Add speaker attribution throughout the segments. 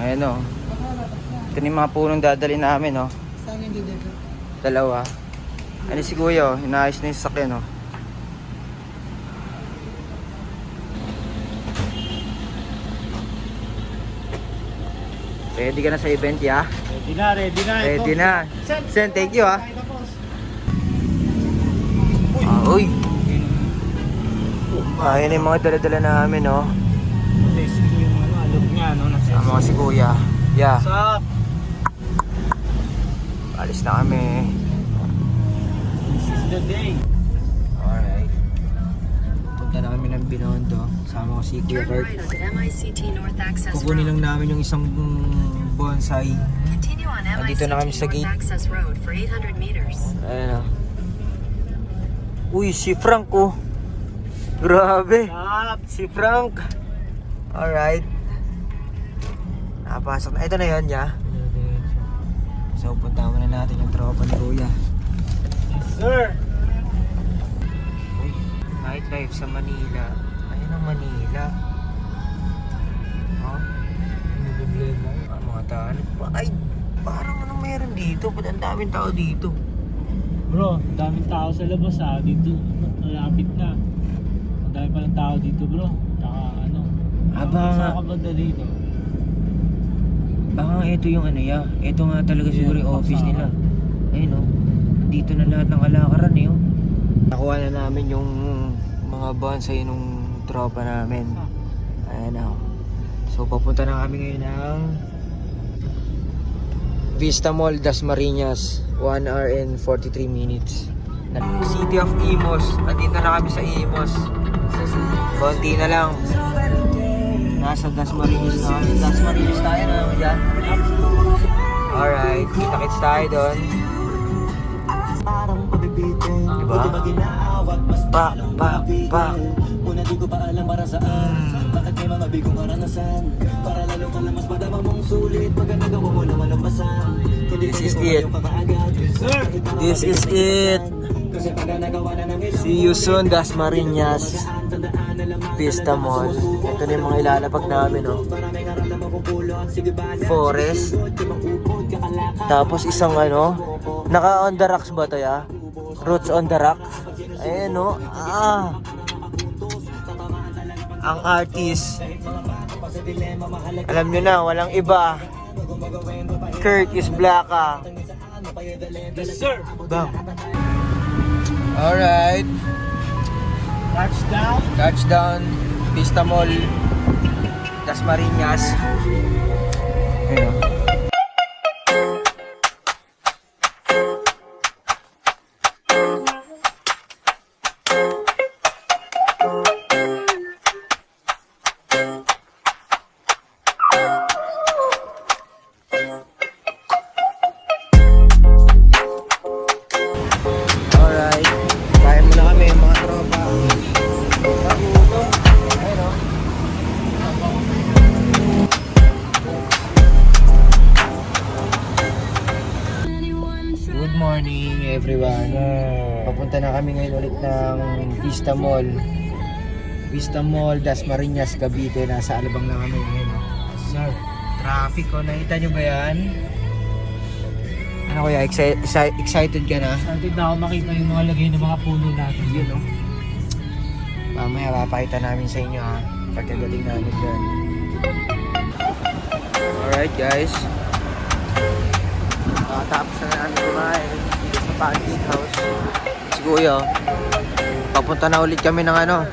Speaker 1: Ayan o. Ito na yung mga punong dadali namin o.
Speaker 2: Saan yung dito?
Speaker 1: Dalawa. Ano si kuya o, inaayos na yung sasakyan o. Ready ka na sa event ya?
Speaker 3: Ready na, ready na.
Speaker 1: Ready na. Sen, thank you ha. Uy. Ayan yung mga dala-dala namin oh.
Speaker 3: Testing yung alog niya, no?
Speaker 1: Sama ko si kuya. Yeah.
Speaker 3: What's up?
Speaker 1: Alis na kami.
Speaker 3: This is the day.
Speaker 1: Alright. Punta na kami ng Binondo. Sama ko si Kuya Kurt. Kukunin lang namin yung isang bonsai. Andito na kami sa gate. Ayan o. Uy, si Frank oh. Grabe. Si Frank. Alright. Nakapasok na. Ito na yun, ya. So, punta muna natin yung tropa ni Kuya.
Speaker 3: Yes, sir.
Speaker 1: Uy, nightlife sa Manila. Ayun ang Manila. Oh, may problema. Ang mga tao. Ay, parang anong meron dito? Ba't ang daming tao dito?
Speaker 3: Bro, ang daming tao sa labas ha. Dito, malapit na. Ang dami palang tao dito bro. Tsaka ano. Saan ka banda dito?
Speaker 1: Baka ito yung ano ya. Ito nga talaga siguro yung office nila. Ayun oh. Dito na lahat ng kalakaran eh oh. Nakuha na namin yung mga bonsai nung tropa namin. Ayan oh. So papunta na kami ngayon ng Vista Mall, Dasmariñas. 1 hour and 43 minutes. City of Imus. Andito na kami sa Imus. Konti na lang. Nasa Dasmariñas na kami. Dasmariñas tayo na naman dyan. Alright, kita-kits tayo doon. Diba? Pak, pak, pak.
Speaker 4: Una di ko pa alam para saan. Bakit may mga bigong karanasan? Para lalo ka lang mas madama mong sulit. Pagka nagawa mo naman ang basan.
Speaker 1: This is it. This is it. See you soon, Dasmariñas. Vista Mall. Ito na yung mga ilalapag namin oh. Forest. Tapos isang ano, naka on the rocks ba to ya? Roots on the rocks. Ayan oh. Ang artist. Alam nyo na, walang iba. Curtis Blanca.
Speaker 3: Yes, sir.
Speaker 1: Bang. Alright.
Speaker 3: Touchdown.
Speaker 1: Touchdown. Vista Mall. Dasmariñas. Ayun. Good morning everyone. Papunta na kami ngayon ulit ng Vista Mall. Vista Mall, Dasmariñas, Cavite. Nasa Alabang na kami ngayon.
Speaker 3: Sir.
Speaker 1: Traffic oh, nakita nyo ba yan? Ano kuya, excited ka na?
Speaker 3: Excited na ako makita yung mga lagay ng mga puno natin.
Speaker 1: Yun oh. Mamaya papakita namin sa inyo ha. Pagkagaling namin dyan. Alright guys. Tapos na namin kumain dito sa Pancake House. Si Kuya, papunta na ulit kami ng ano.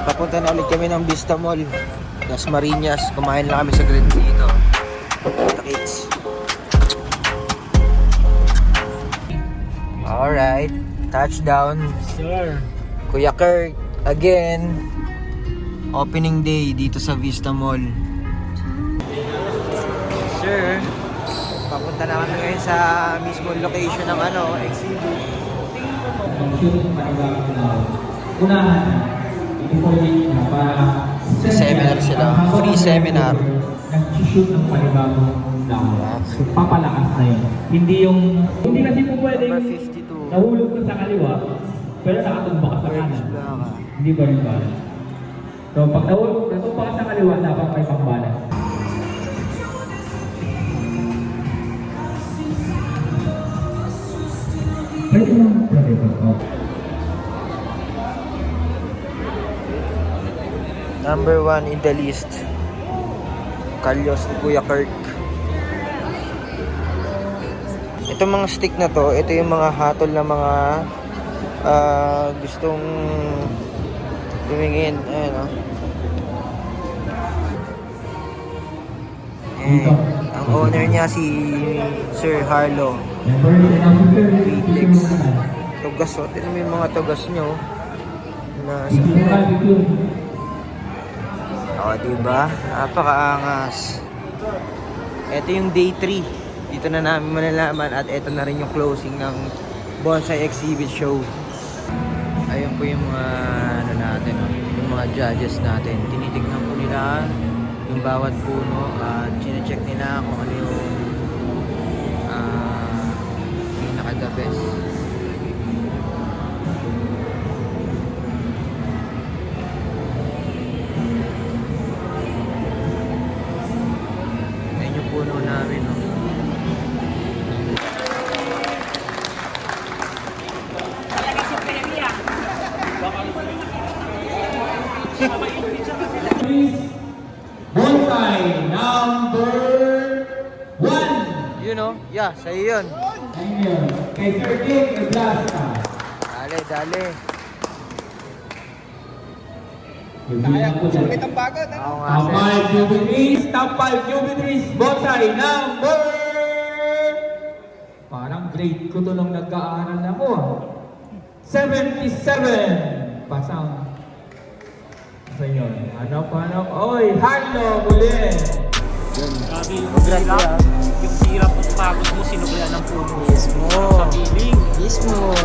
Speaker 1: Papunta na ulit kami ng Vista Mall. Dasmariñas. Kumain lang kami sa Grand dito. Kita-kits. Alright. Touchdown.
Speaker 3: Sir.
Speaker 1: Kuya Kurt, again. Opening day dito sa Vista Mall. Sir, papunta na kami ngayon sa mismong location ng ano, exhibit. Seminar sila, free seminar.
Speaker 5: Nag-shoot ng panibagong lawa. So, papalakas na yun. Hindi kasi po pwedeng
Speaker 1: Number 52.
Speaker 5: nahulog ka sa kaliwa, pero nakatumba ka sa kanan. Hindi ba rin ba? So pag natupa ka sa kaliwa, dapat may pang-balance. Pwede lang pwede ba?
Speaker 1: Number 1 in the list. Kalyos ni Kuya Kirk. Itong mga stick na to, ito yung mga hatol na mga gustong tumingin. Ayan o. Ang owner niya si Sir Harlow. Felix. Tugas o. Tignan mo yung mga tugas nyo. Na diba? Napakaangas. Ito yung day 3. Dito na namin malalaman at ito na rin yung closing ng Bonsai Exhibit Show. Ayun po yung mga ano natin, yung mga judges natin. Tinitignan po nila yung bawat puno at chine-check nila kung ano yung pinaka-the best. Ayun yung puno namin, no?
Speaker 5: Bonsai number 1.
Speaker 1: Yun, no? Yeah, sa'yo yun.
Speaker 5: Ayun. Kay Sir King Eblasta.
Speaker 1: Dale, dale.
Speaker 5: Kaya ko siya.
Speaker 1: Oo nga,
Speaker 5: Top
Speaker 1: sir.
Speaker 5: 5 Cubitries. Top 5 Cubitries. Bonsai number... Parang grade ko to nung nagka-aaral ako. 77. Pasang. Sa inyo. Ano? Oy, Harlow muli.
Speaker 3: Grabe yung
Speaker 1: Congrats,
Speaker 3: hirap.
Speaker 1: kuya.
Speaker 3: Yung hirap at pagod mo, sinuklian ng puno.
Speaker 1: Mismo.
Speaker 3: Sa piling.
Speaker 1: Mismo.